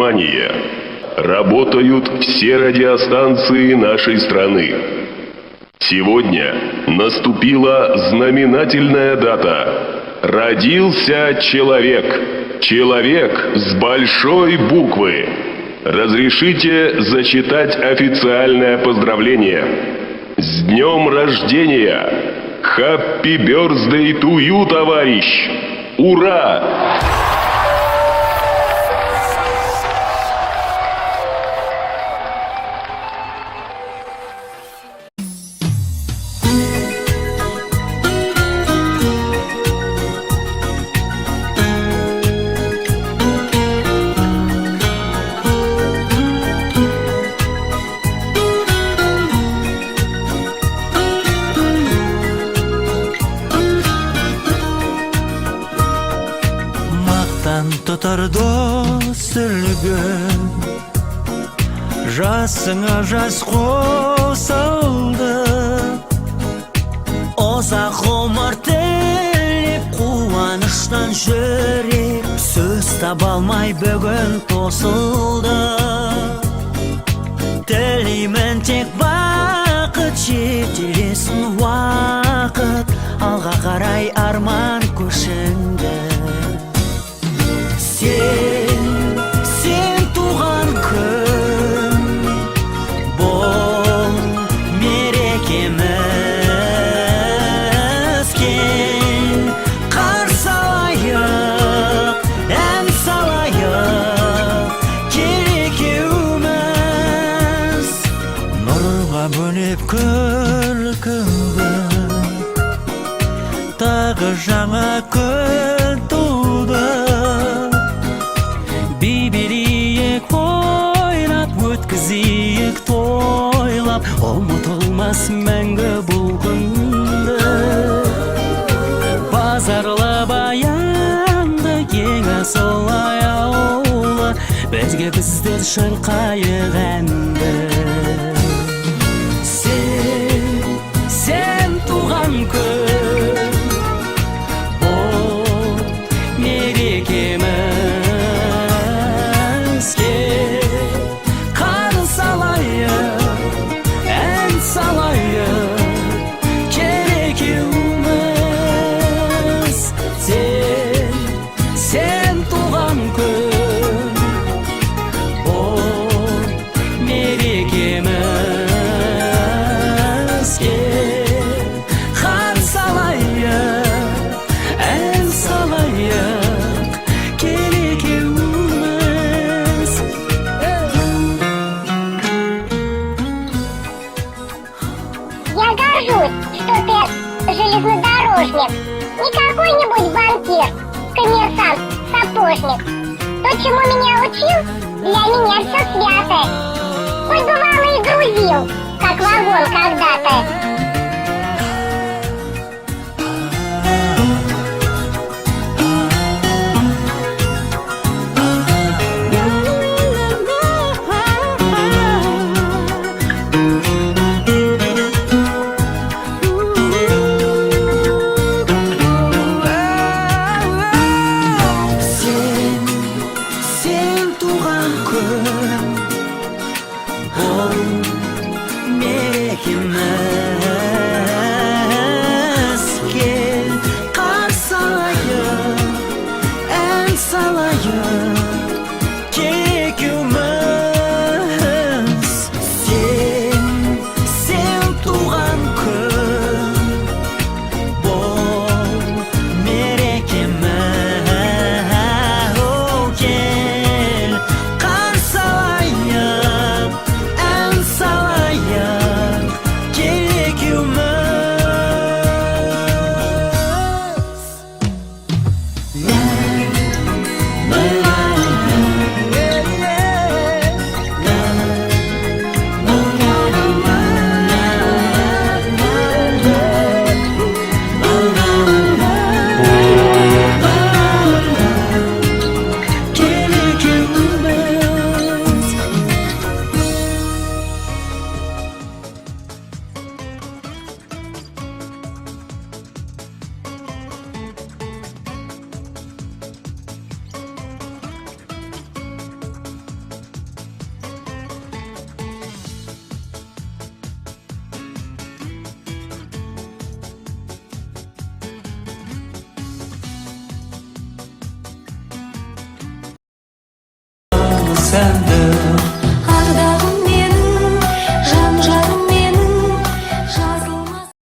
Внимание! Работают все радиостанции нашей страны. Сегодня наступила знаменательная дата. Родился человек. Человек с большой буквы. Разрешите зачитать официальное поздравление. С днем рождения! Happy birthday to you, товарищ! Ура! Тұтар дос үлгін, жасыңа жас қосылды. Ұзақ ғұмыр тілеп, қуаныштан жүрек, сөз таба алмай бүгін тосылды. Тілеймін тек бақыт, жетелесін уақыт, алға қарай арман көшіңді. Сен туған күн, бол мерекеміз, кел қарсы алайық, ән салайық, кел екеуміз. Нұрға бөлеп күлкіңді, тағы жаңа күн туды. Бибелейік ойнап, өткізейік тойлап, ұмытылмас мәңгі бұл күнді. Базарлы баянды, ең асыл аяулы, бізге біздер шырқайық әнді. Сен туған күн, бол мерекеміз. Железнодорожник, не какой-нибудь банкир, коммерсант, сапожник. То, чему меня учил, для меня все свято. Хоть бывало и грузил, как вагон когда-то. Мерекеміз. сәнді